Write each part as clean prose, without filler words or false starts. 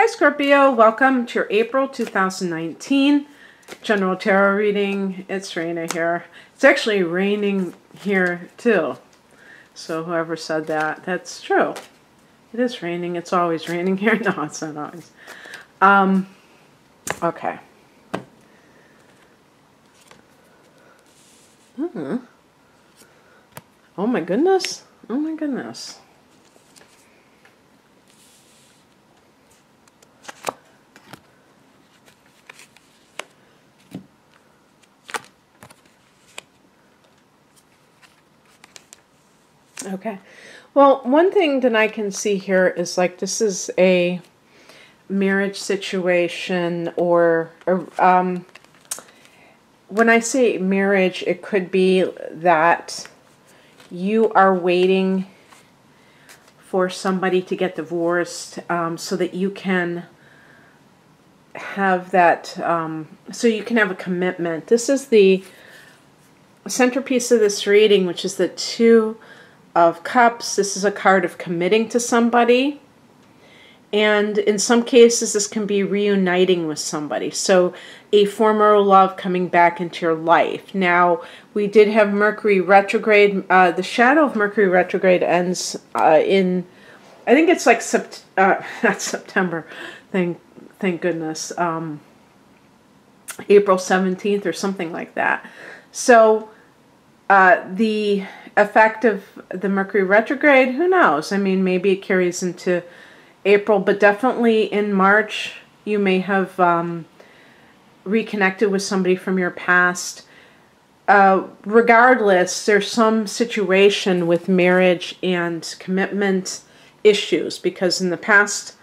Hi Scorpio, welcome to your April 2019 general tarot reading. It's raining here. It's actually raining here too. So whoever said that, that's true. It is raining. It's always raining here. No, it's not always. Okay. Oh my goodness. Oh my goodness. Okay. Well, one thing that I can see here is like this is a marriage situation or when I say marriage, it could be that you are waiting for somebody to get divorced so that you can have that, so you can have a commitment. This is the centerpiece of this reading, which is the Two of Cups. This is a card of committing to somebody. And in some cases, this can be reuniting with somebody. So a former love coming back into your life. Now, we did have Mercury retrograde. The shadow of Mercury retrograde ends in, I think it's like, not September, thank goodness, April 17th or something like that. So the effect of the Mercury retrograde, who knows? I mean, maybe it carries into April, but definitely in March, you may have reconnected with somebody from your past. Regardless, there's some situation with marriage and commitment issues, because in the past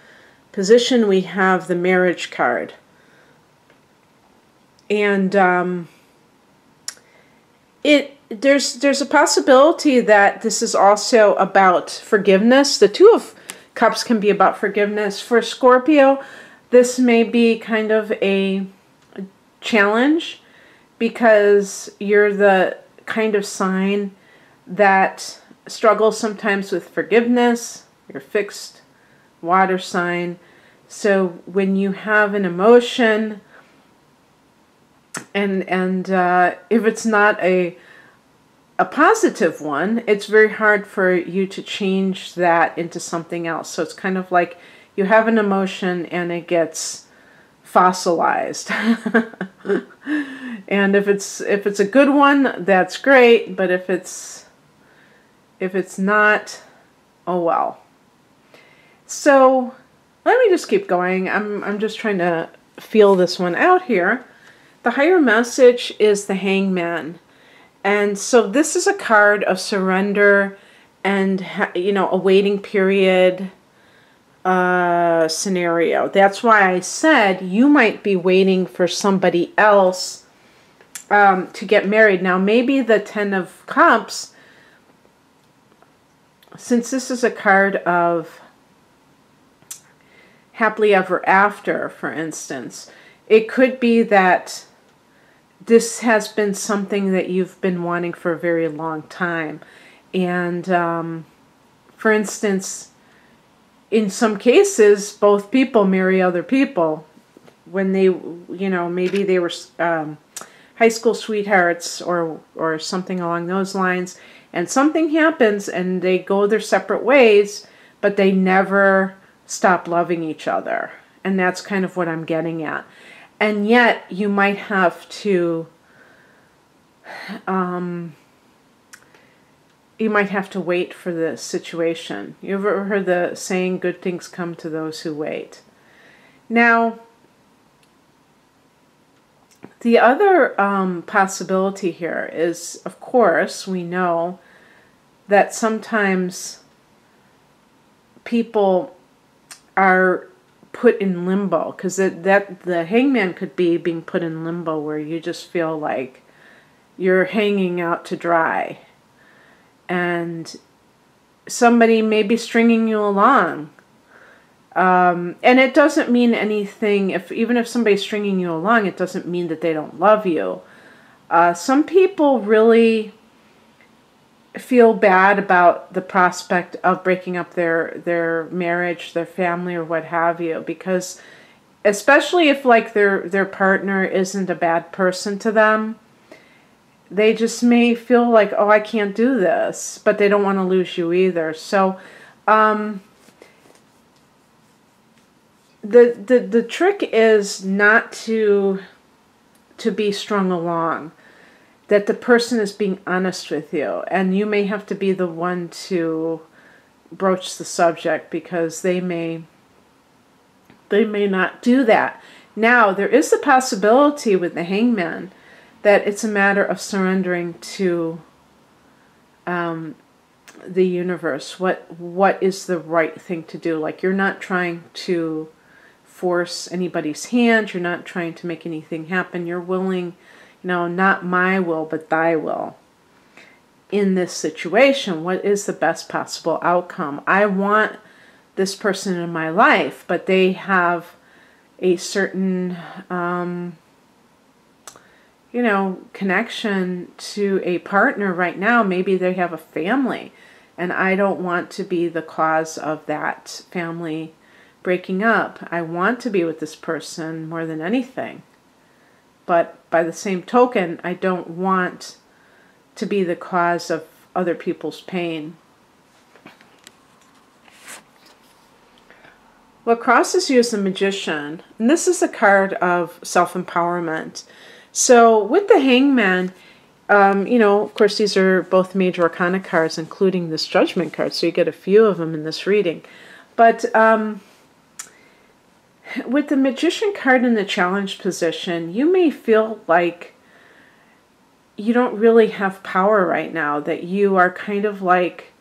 position, we have the marriage card. And there's a possibility that this is also about forgiveness. The Two of Cups can be about forgiveness. For Scorpio, this may be kind of a challenge because you're the kind of sign that struggles sometimes with forgiveness. You're fixed water sign. So when you have an emotion and if it's not a positive one, it's very hard for you to change that into something else. So it's kind of like you have an emotion and it gets fossilized. And if it's a good one, that's great, but if it's not, oh well. So let me just keep going. I'm just trying to feel this one out here. The higher message is the Hangman. And so this is a card of surrender and, you know, a waiting period scenario. That's why I said you might be waiting for somebody else to get married. Now, maybe the Ten of Cups, since this is a card of happily ever after, for instance, it could be that this has been something that you've been wanting for a very long time. And for instance, in some cases, both people marry other people when they, you know, maybe they were high school sweethearts or something along those lines. And something happens and they go their separate ways, but they never stop loving each other. And that's kind of what I'm getting at. And yet, you might have to, wait for the situation. You ever heard the saying, good things come to those who wait? Now, the other possibility here is, of course, we know that sometimes people are put in limbo, because the Hangman could be being put in limbo where you just feel like you're hanging out to dry and somebody may be stringing you along, and it doesn't mean anything. Even if somebody's stringing you along, it doesn't mean that they don't love you. Some people really feel bad about the prospect of breaking up their marriage, their family, or what have you, because especially if like their partner isn't a bad person to them, they just may feel like, oh, I can't do this, but they don't want to lose you either. So the trick is not to be strung along, that the person is being honest with you, and you may have to be the one to broach the subject, because they may not do that. Now, there is the possibility with the Hangman that it's a matter of surrendering to the universe. What is the right thing to do? Like, you're not trying to force anybody's hand. You're not trying to make anything happen. You're willing, not my will, but thy will. In this situation, what is the best possible outcome? I want this person in my life, but they have a certain, connection to a partner right now. Maybe they have a family, and I don't want to be the cause of that family breaking up. I want to be with this person more than anything. But by the same token, I don't want to be the cause of other people's pain. What crosses you is the Magician, and this is a card of self-empowerment. So with the Hangman, of course, these are both major arcana cards, including this Judgment card, so you get a few of them in this reading. But with the Magician card in the challenge position, you may feel like you don't really have power right now, that you are kind of like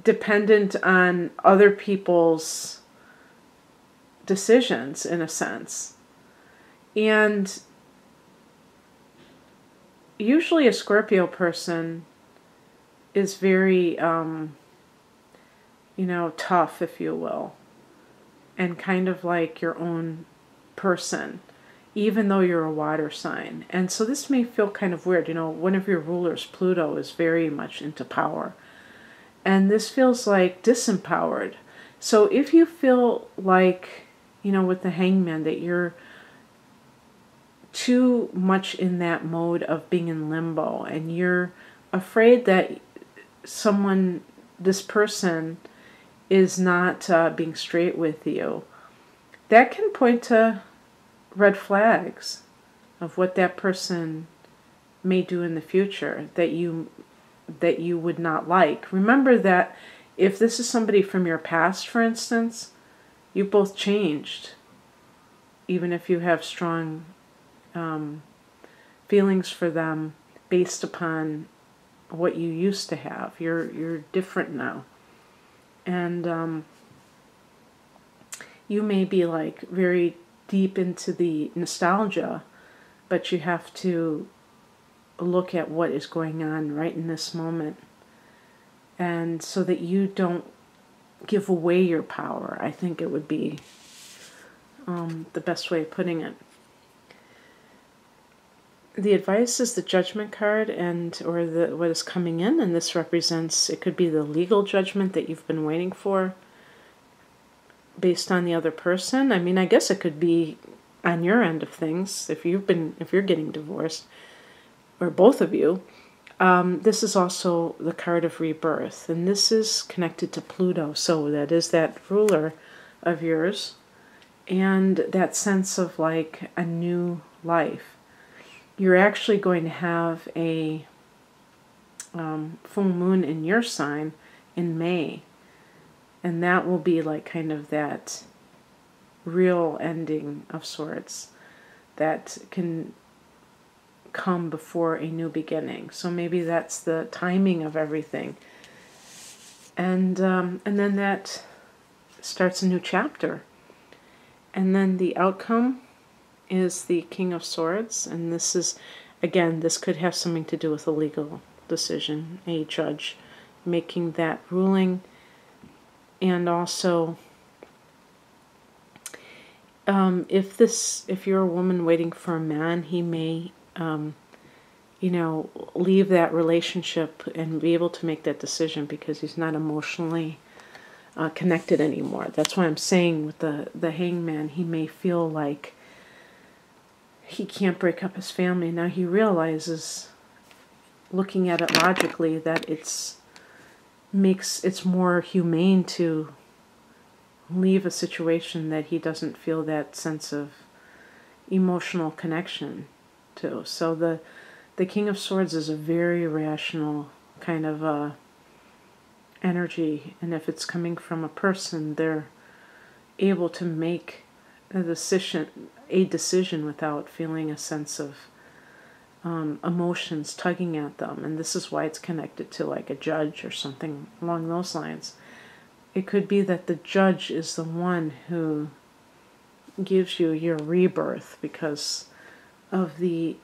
dependent on other people's decisions, in a sense. And usually a Scorpio person is very tough, if you will, and kind of like your own person, even though you're a water sign. And so this may feel kind of weird. One of your rulers, Pluto, is very much into power. And this feels like disempowered. So if you feel like, with the Hangman, that you're too much in that mode of being in limbo, and you're afraid that this person is not being straight with you, that can point to red flags of what that person may do in the future that you would not like. Remember that if this is somebody from your past, for instance, you both changed, even if you have strong feelings for them based upon what you used to have. You're different now. And you may be like very deep into the nostalgia, but you have to look at what is going on right in this moment, and so that you don't give away your power. I think it would be the best way of putting it. The advice is the Judgment card, or what is coming in, and this represents, it could be the legal judgment that you've been waiting for based on the other person. I mean, I guess it could be on your end of things if you're getting divorced, or both of you. This is also the card of rebirth, and this is connected to Pluto, so that is that ruler of yours, and that sense of like a new life. You're actually going to have a full moon in your sign in May, and that will be like kind of that real ending of sorts that can come before a new beginning. So maybe that's the timing of everything, and then that starts a new chapter. And then the outcome is the King of Swords, and this is, again, this could have something to do with a legal decision, a judge making that ruling. And also, if you're a woman waiting for a man, he may you know, leave that relationship and be able to make that decision because he's not emotionally connected anymore. That's why I'm saying with the hangman, he may feel like he can't break up his family. Now he realizes, looking at it logically, that it's more humane to leave a situation that he doesn't feel that sense of emotional connection to. So the King of Swords is a very rational kind of energy, and if it's coming from a person, they're able to make a decision without feeling a sense of emotions tugging at them. And this is why it's connected to like a judge or something along those lines. It could be that the judge is the one who gives you your rebirth because of the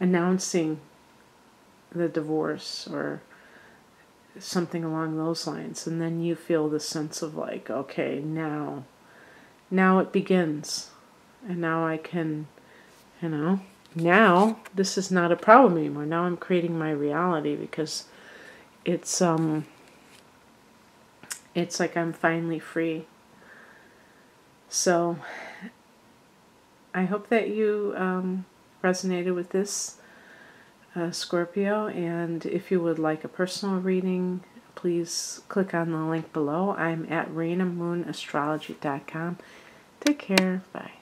announcing the divorce or something along those lines. And then you feel the sense of like, okay, now it begins. And now I can, you know, now this is not a problem anymore. Now I'm creating my reality because it's like I'm finally free. So I hope that you resonated with this, Scorpio, and if you would like a personal reading, please click on the link below. I'm at ReinaMoonAstrology.com. Take care. Bye.